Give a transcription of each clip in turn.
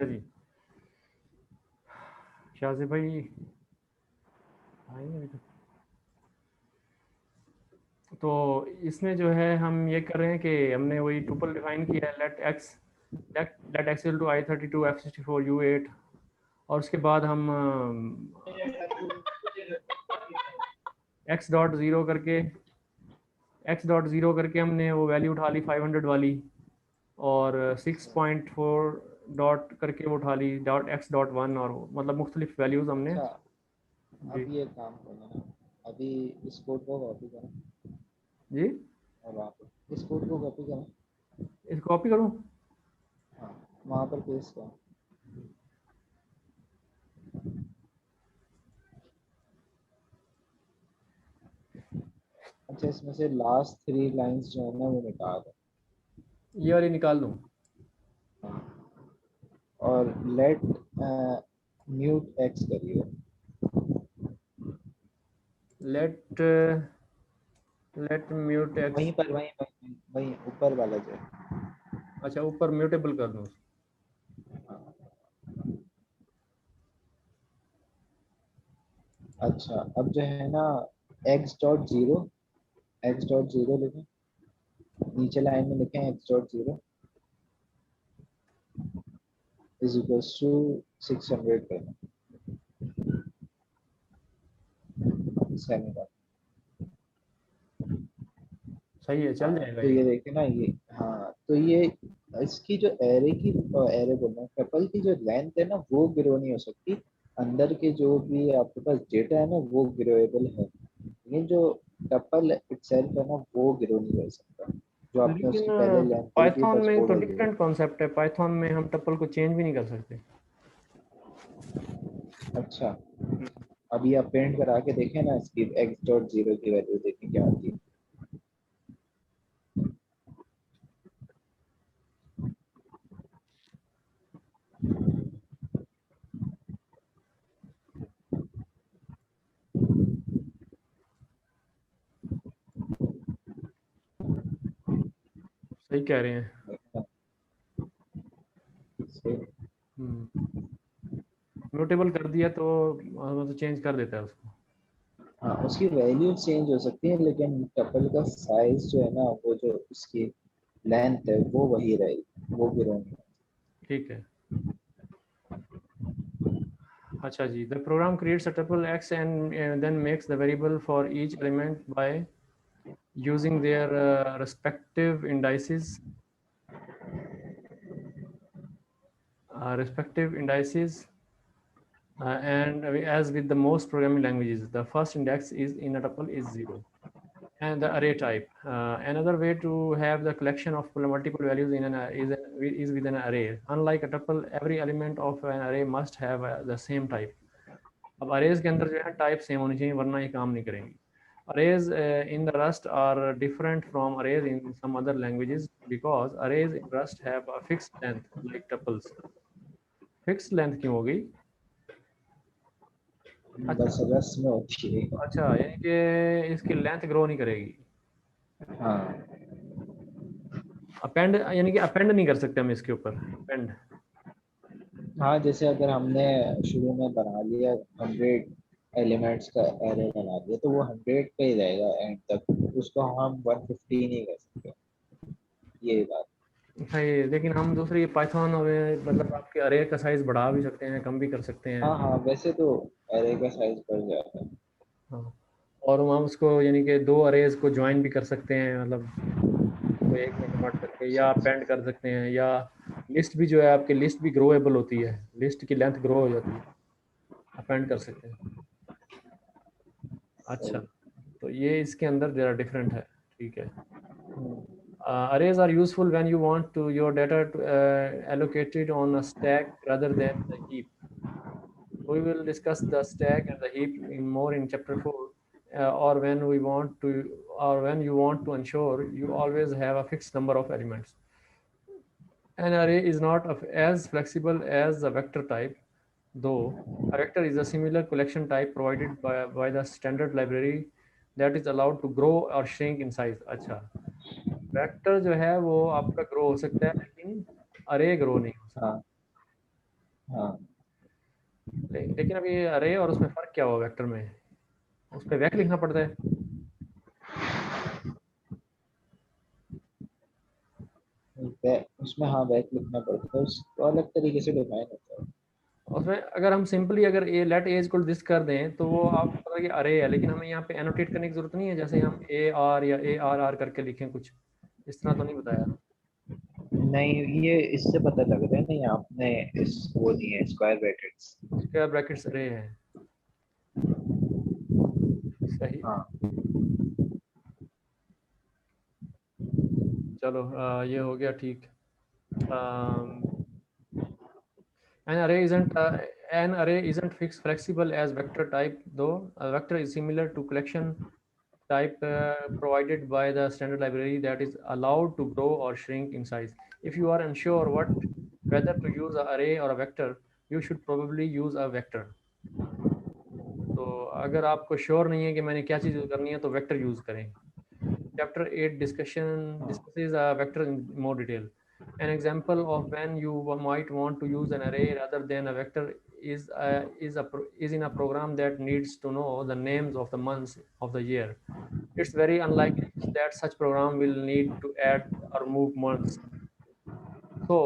अच्छा जी, शाज़िब भाई आएंगे अभी तक। तो इसमें जो है हम ये कर रहे हैं कि हमने वही टुपल डिफाइन किया है, late x equal to i32 f64 u8, और उसके बाद हम x.0 करके हमने वो वैल्यू उठा ली 500 वाली, और 6.4 डॉट करके वो उठा ली .x.1, और मतलब मुख्तलिफ वैल्यूज़ हमने। अच्छा, जी अब ये काम करना ना, अभी इस कोड को कॉपी करें जी, और वहाँ पर इस कोड को कॉपी करें। इसको कॉपी करूँ? हाँ, वहाँ पर पेस्ट करें। अच्छा, इसमें से लास्ट 3 लाइंस जो है ना वो निकाल दें। ये वाली निकाल दूँ? हाँ, और लेट म्यूट एक्स करिए। Let let mut x. वहीं पर वहीं वहीं ऊपर वाला जो है। अच्छा, ऊपर म्यूटेबल कर दूँ? अच्छा, अब जो है ना x.0 लिखें, नीचे लाइन में लिखें x.0 इज इक्वल्स टू 600 करना, सेमीकोलन। सही है, चल हाँ, जाएगा तो ये। ये देखे ना ये, हाँ तो ये इसकी जो एरे बोलना टपल की जो लेंथ है ना वो ग्रो नहीं हो सकती। अंदर के जो भी आपके पास डेटा है ना वो ग्रोएबल है, लेकिन जो टपल इटसेल्फ है ना वो ग्रो नहीं कर सकता। जो आपने लेकिन उसकी पहले लेंथ दी थी पाइथन बस में वो तो वही है। डिफरेंट कॉन्सेप्ट है, पाइथन में हम टपल को चेंज भी नहीं कर सकते। अच्छा, अभी आप पेंट करा के देखें ना, इसकी x.0 की वैल्यू देखें क्या आती है। सही कह रहे हैं। देखना, इससे- म्यूटेबल कर दिया तो चेंज कर देता है उसको। हाँ, उसकी वैल्यू चेंज हो सकती है लेकिन टपल का साइज जो है ना वो जो उसकी लेंथ है वो वही रहेगी, वो भी रहेगी। ठीक है। अच्छा जी, the program creates a triple X and then makes the variable for each element by using their respective indices, and as with the most programming languages, the first index is in a tuple is 0. And the array type. Another way to have the collection of multiple values in is with an array. Unlike a tuple, every element of an array must have the same type. अब arrays के अंदर जो है type same होनी चाहिए, वरना ये काम नहीं करेंगी। Arrays in the Rust are different from arrays in some other languages because arrays in Rust have a fixed length like tuples. Fixed length क्यों हो गई? अच्छा। बस रस में होती है। अच्छा, यानी कि इसकी लेंथ ग्रो नहीं करेगी। हाँ अपेंड यानी कि अपेंड नहीं कर सकते हम इसके ऊपर अपेंड। हाँ, जैसे अगर हमने शुरू में बना लिया 100 एलिमेंट्स का एरे बना दिया तो वो 100 पे ही रहेगा एंड तक, उसको हम 150 नहीं कर सकते। ये बात। है, लेकिन हम दूसरी पाइथन और मतलब आपके अरे का साइज बढ़ा भी सकते हैं, कम भी कर सकते हैं। हाँ हाँ, वैसे तो एरे का साइज बढ़ जाता है। हाँ, और हम उसको यानी कि दो अरेज को ज्वाइन भी कर सकते हैं, मतलब उसको एक में कन्वर्ट करके, या अपेंड कर सकते हैं, या लिस्ट भी जो है आपकी लिस्ट भी ग्रोएबल होती है, लिस्ट की लेंथ ग्रो हो जाती है, अपेंड कर सकते हैं। अच्छा, सही। तो ये इसके अंदर जरा डिफरेंट है। ठीक है। Arrays are useful when you want to your data to, allocated on a stack rather than the heap. We will discuss the stack and the heap in more in chapter 4. Or when you want to ensure you always have a fixed number of elements. An array is not as flexible as the vector type, though a vector is a similar collection type provided by the standard library that is allowed to grow or shrink in size. अच्छा, vector जो है वो आपका grow हो सकता है, लेकिन अरे ग्रो नहीं हो सकता। हाँ हाँ लेकिन अब ये अरे और उसमें फ़र्क क्या हुआ वेक्टर में? उस पे वैक लिखना पड़ता है। उसमें हाँ बैक लिखना पड़ता है, उसको अलग तरीके से डिफाइन होता है। उसमें अगर हम सिंपली अगर ए लेट ए इक्वल दिस कर दें तो वो आपको पता है कि अरे है, लेकिन हमें यहाँ पे एनोटेट करने की ज़रूरत नहीं है, जैसे हम ए आर या ए आर आर करके लिखें, कुछ इस तरह तो नहीं बताया। नहीं ये इससे पता लग रहा है, नहीं आपने इस वो नहीं है स्क्वायर ब्रैकेट्स। स्क्वायर ब्रैकेट्स अरे है। सही। हाँ चलो ये हो गया ठीक। An array isn't an array isn't fixed flexible as vector type, though a vector is similar to collection type provided by the standard library that is allowed to grow or shrink in size. If you are unsure whether to use an array or a vector, you should probably use a vector. तो अगर आपको sure नहीं है कि मैंने क्या चीज़ करनी है तो वेक्टर यूज़ करें। Chapter 8 discusses a vector in more detail. An example of when you might want to use an array rather than a vector is in a program that needs to know the names of the months of the year. It's very unlikely that such program will need to add or move months. So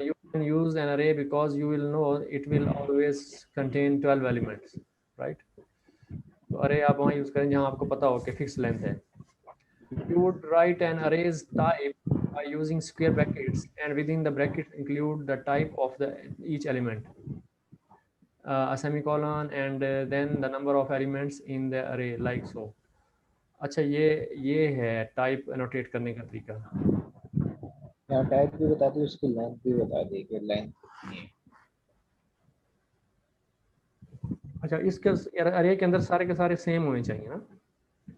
you can use an array because you will know it will always contain 12 elements, right? तो अरे आप वहाँ use करें जहाँ आपको पता हो कि फिक्स लेंथ है। You would write an array's type by using square brackets, and within the brackets include the type of each element, a semicolon, and then the number of elements in the array, like so. अच्छा ये है type annotate करने का तरीका। यहाँ type भी बता दी, उसकी लेंथ भी बता दी कि लेंथ कितनी है। अच्छा इसके अरे के अंदर सारे के सारे सेम होने चाहिए ना,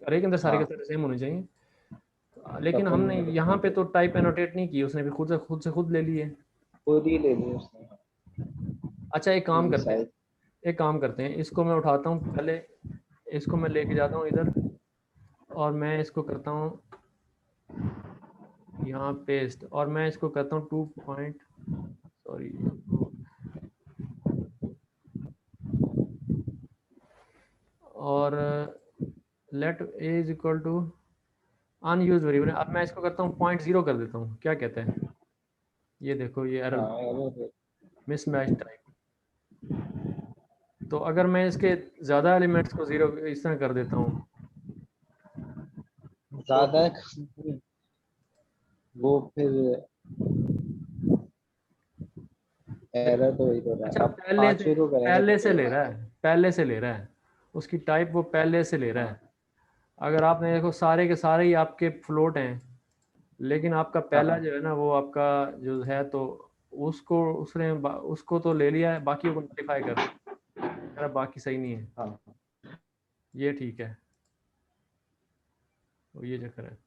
अरे के अंदर सारे के हाँ सारे सेम होने चाहिए। लेकिन टपल हमने में तो यहाँ पे तो टाइप एनोटेट नहीं की, उसने भी खुद ले लिए। खुद ही ले ली उसने। अच्छा एक काम हाँ करते हैं, साइज। एक काम करते हैं, इसको मैं उठाता हूँ पहले, इसको मैं लेके जाता हूँ इधर, और मैं इसको करता हूँ यहाँ पेस्ट, और मैं इसको करता हूँ 2 पॉइंट, सॉरी, और let a is equal to unused variable. अब मैं इसको करता हूँ 0.0 कर देता हूँ, क्या कहते हैं? ये देखो ये एरर, हाँ अगर मिसमैच टाइप। तो अगर मैं इसके ज़्यादा एलिमेंट्स को ज़ीरो इस तरह कर देता हूँ तो ज्यादा वो फिर एरर तो वही तो रहा अच्छा है। अब पांचवे को करेंगे तो पहले से फिर ले रहा है, पहले से ले रहा है, उसकी टाइप वो पहले से ले रहा है। हाँ अगर आपने देखो सारे के सारे ही आपके फ्लोट हैं, लेकिन आपका पहला हाँ जो है ना वो आपका जो है, तो उसको तो ले लिया है, बाकी को नोटिफाई कर दो, अरे बाकी सही नहीं है, हाँ ये ठीक है, तो ये चक्कर है।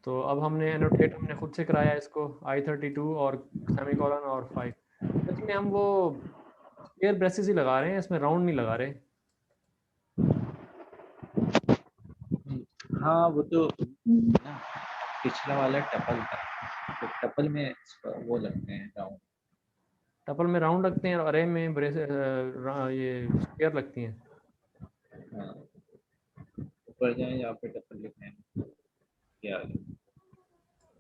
तो अब हमने एनोटेट हमने खुद से कराया इसको I32 और सेमीकोलन और 5। इसमें हम वो स्क्वायर ब्रेसेस ही लगा रहे हैं, इसमें राउंड नहीं लगा रहे। हाँ वो तो ना पिछला वाला टपल था, तो टपल में वो लगते हैं राउंड। टपल में राउंड लगते हैं और अरे में ब्रेस ये स्क्वायर लगती हैं। हाँ ऊपर जाए यहाँ पे टपल लिखते हैं क्या।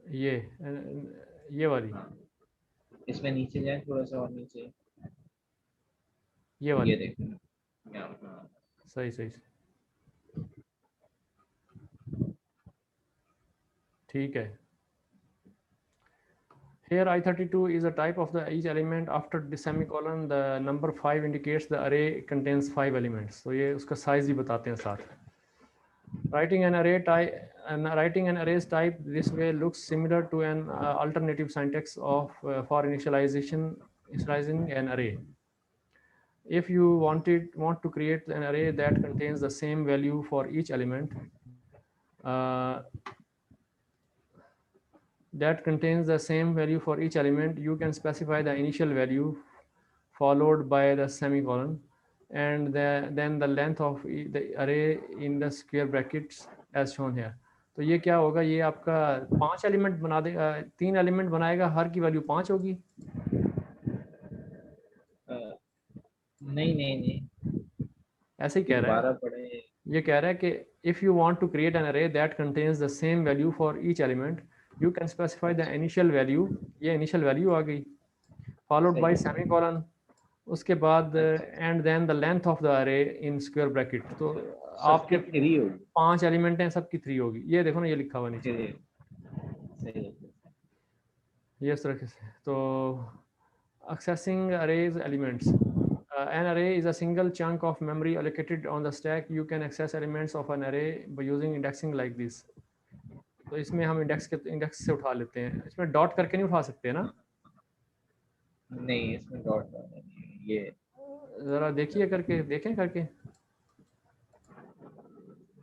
ये वाली, हाँ इसमें नीचे जाए थोड़ा सा और नीचे, ये ये वाली, देखो यहाँ। हाँ सही सही सही, ठीक है। Here I32 is a type of the each element after the semicolon the number 5 indicates the array contains 5 elements, तो ये उसका साइज भी बताते हैं साथ। Writing an array type and writing an array's type this way looks similar to an alternative syntax of for initializing an array. If you want to create an array that contains the same value for each element, uh, you can specify the initial value followed by the semicolon, and then the length of the array in the square brackets as shown here. तो ये क्या होगा, ये आपका 5 element बना देगा, 3 element बनाएगा, हर की वैल्यू 5 होगी। नहीं नहीं नहीं, ऐसे ही कह रहा है, दोबारा पढ़े। ये कह रहा है कि if you want to create an array that contains the same value for each element you can specify the अच्छा, इनिशियल वैल्यू, ये इनिशियल वैल्यू आ गई, फॉलोड सही बाय है। सेमीकोलन, उसके बाद अच्छा, and then the length of the array in square bracket. तो आपके सबकी 3 होगी। 5 एलिमेंट हैं, सबकी 3 होगी, ये देखो ना, ये लिखा हुआ नीचे, 3, सही है। ये इस तरह से। तो accessing arrays elements, an array is a single chunk of memory allocated on the stack. You can access elements of an array by using indexing like this. तो इसमें हम इंडेक्स से उठा लेते हैं, इसमें डॉट करके नहीं उठा सकते ना। हाँ, नहीं इसमें डॉट वाला नहीं है ये। ज़रा देखिए, करके देखें करके।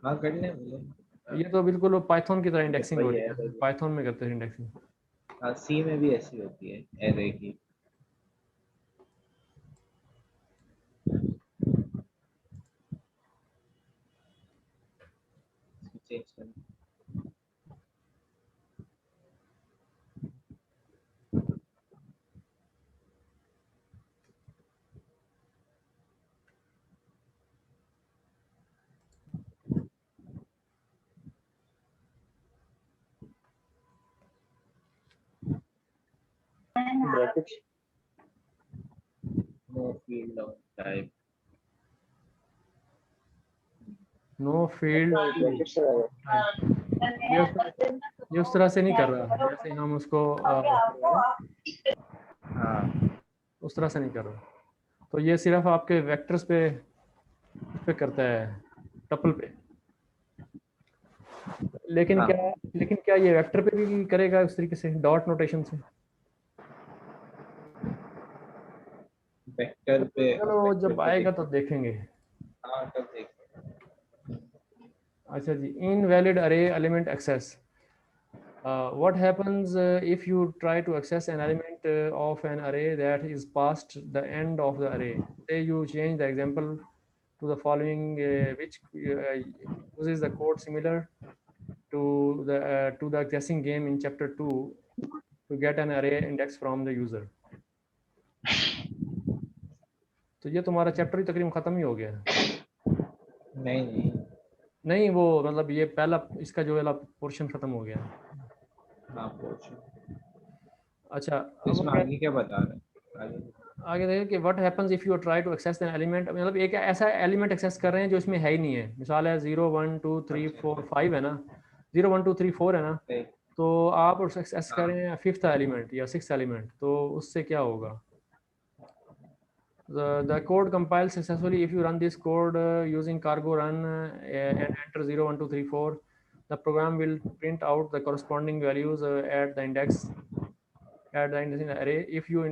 हाँ कर लें मुझे। ये तो बिल्कुल पाइथन की तरह इंडेक्सिंग हो वही रही है, है, पाइथन में करते हैं इंडेक्सिंग। हाँ सी में भी ऐसी होती है एरे की। चेंज कर। Bracket, know field of type. Know field to bracket से आएगा। टाइप, ये उस तरह से नहीं कर रहा जैसे हम उसको करवा रहे हैं, हाँ उस तरह से नहीं कर रहा। तो ये सिर्फ आपके वेक्टर्स पे करता है, टपल पे। लेकिन हाँ, क्या लेकिन क्या ये वेक्टर पे भी करेगा उस तरीके से डॉट नोटेशन से? वेक्टर पे, अब चलो वेक्टर जब पे आएगा तो देखते हैं। देखेंगे। हाँ तब देखते अच्छा जी, invalid array element access. What happens if you try to access an element of an array that is past the end of the array? Say you change the example to the following, which uses the code similar to the guessing game in chapter 2 to get an array index from the user. तो ये तुम्हारा chapter ही तकरीबन ख़त्म ही हो गया है। हैं। नहीं नहीं, नहीं, वो मतलब ये पहला इसका जो वाला पोर्शन ख़त्म हो गया है। हाँ पूछो। अच्छा, तो अब वो इसमें आगे क्या बता रहे हैं आगे? आगे देखिए कि what happens if you try to access an element, मतलब एक ऐसा एलिमेंट एक्सेस कर रहे हैं जो इसमें है ही नहीं है। मिसाल है 0 1 2 3 अच्छा, 4 5 है ना, 0 1 2 3 4 है ना, सही। तो आप उस एक्सेस हाँ करें फिफ्थ एलिमेंट या सिक्स एलिमेंट, तो उससे क्या होगा? The code compiles successfully if you run this code using cargo run and enter 0 1 2 3 4. The program will print out the corresponding values at the index in the array. If you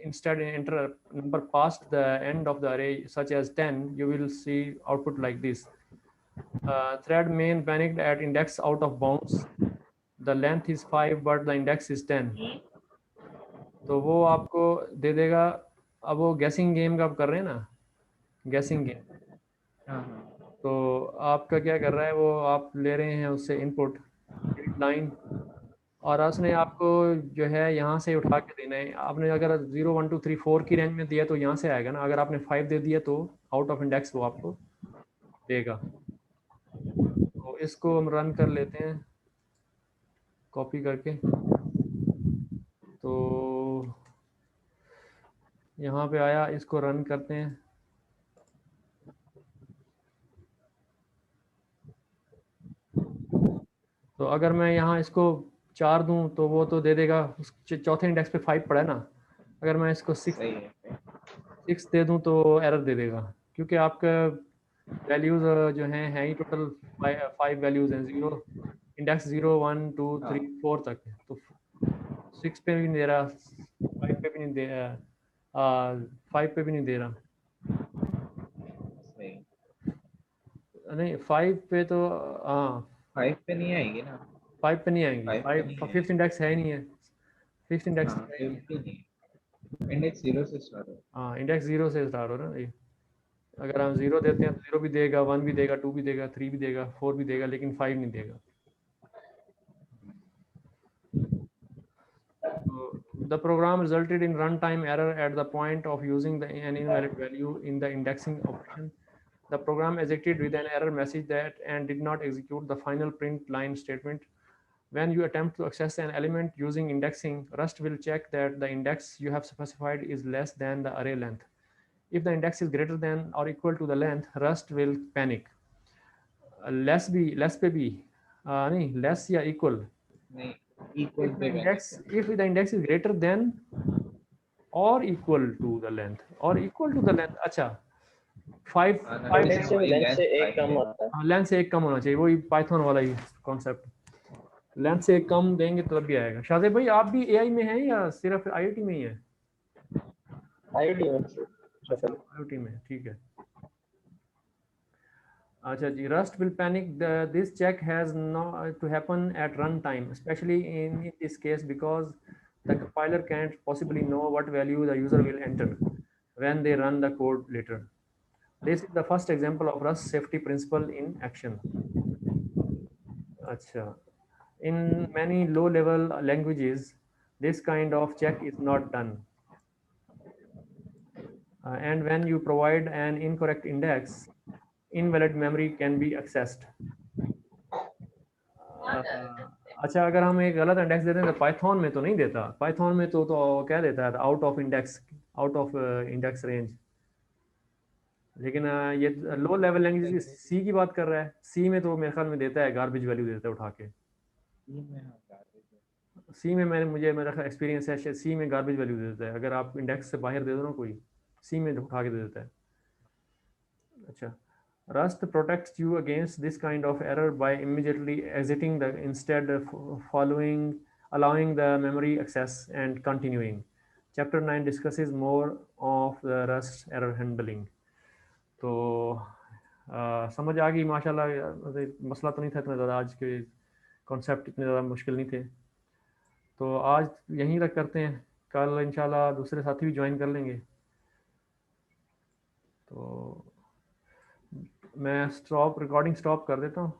instead enter a number past the end of the array, such as 10, you will see output like this. Thread main panicked at index out of bounds. The length is 5 but the index is 10. तो वो आपको दे देगा। अब वो guessing game का आप कर रहे हैं ना, गैसिंग गेम, हाँ हाँ, तो आपका क्या कर रहा है, वो आप ले रहे हैं उससे इनपुट रीड लाइन, और उसने आपको जो है यहाँ से उठा के देना है। आपने अगर 0 1 2 3 4 की रेंज में दिया तो यहाँ से आएगा ना, अगर आपने 5 दे दिया तो आउट ऑफ इंडेक्स वो आपको देगा। तो इसको हम रन कर लेते हैं कॉपी करके। तो यहाँ पे आया, इसको रन करते हैं। तो अगर मैं यहाँ इसको 4 दूँ तो वो तो दे देगा, उस चौथे इंडेक्स पे 5 पड़ा है ना। अगर मैं इसको 6 सही है। 6 दे दूँ तो एरर दे देगा, क्योंकि आपका वैल्यूज़ जो हैं ही टोटल 5 वैल्यूज़ हैं। ज़ीरो इंडेक्स 0 1 2 3 हाँ 4 तक है, तो 6 पे भी नहीं दे रहा, 5 पे भी नहीं दे रहा, 5 पे भी नहीं दे रहा। सही। नहीं 5 पे तो, हाँ 5 पे नहीं आएगी ना? 5 पे नहीं आएंगी, 5 पे 5 नहीं फिफ्थ आएगी। इंडेक्स है ही नहीं है, फिफ्थ इंडेक्स हाँ तो है ही नहीं है। 50 नहीं, इंडेक्स 0 से स्टार्ट होता हाँ इंडेक्स 0 से स्टार्ट हो रहा है ना ये। अगर हम 0 देते हैं तो 0 भी देगा, 1 भी देगा, 2 भी देगा, 3 भी देगा, 4 भी देगा, लेकिन 5 नहीं देगा। The program resulted in runtime error at the point of using an invalid value in the indexing operation. The program exited with an error message that and did not execute the final print line statement. When you attempt to access an element using indexing, Rust will check that the index you have specified is less than the array length. If the index is greater than or equal to the length, Rust will panic. Less पे भी नहीं less या equal. नहीं, equal पे If the index is greater than or equal to the length अच्छा 5 index से length से एक कम होता है। लेंथ से एक कम होना चाहिए, वही पाइथन वाला ही कॉन्सेप्ट। लेंथ से एक कम देंगे तो तब भी आएगा। शाहजेब भाई आप भी एआई में हैं या सिर्फ आईओटी में ही है? आईओटी में। अच्छा आईओटी में, ठीक है। अच्छा जी, Rust will panic. This check has not to happen at runtime, especially in this case because the compiler can't possibly know what value the user will enter when they run the code later. This is the first example of Rust safety principle in action. Acha. In many low-level languages, this kind of check is not done. And when you provide an incorrect index, invalid memory can be accessed. अच्छा, अगर हम एक गलत index देते हैं तो Python में तो नहीं देता। पाइथन में तो क्या देता है, आउट ऑफ इंडेक्स रेंज। लेकिन ये लो लेवल लैंग्वेज सी की बात कर रहा है। सी में तो मेरे ख्याल में देता है, गार्बेज वैल्यू देता है उठा के। सी में मेरा एक्सपीरियंस है, सी में गार्बेज वैल्यू दे देता है। अगर आप इंडेक्स से बाहर दे दो ना कोई, सी में उठा के दे देता है। अच्छा, Rust protects you against this kind of error by immediately exiting instead of allowing the memory access and continuing. Chapter 9 discusses more of the Rust error handling. तो समझ आ गई माशाल्लाह। मसला तो नहीं था इतना ज़्यादा, आज के कॉन्सेप्ट इतने ज़्यादा मुश्किल नहीं थे। तो आज यहीं तक करते हैं, कल इंशाल्लाह दूसरे साथी भी ज्वाइन कर लेंगे। तो मैं रिकॉर्डिंग स्टॉप कर देता हूँ।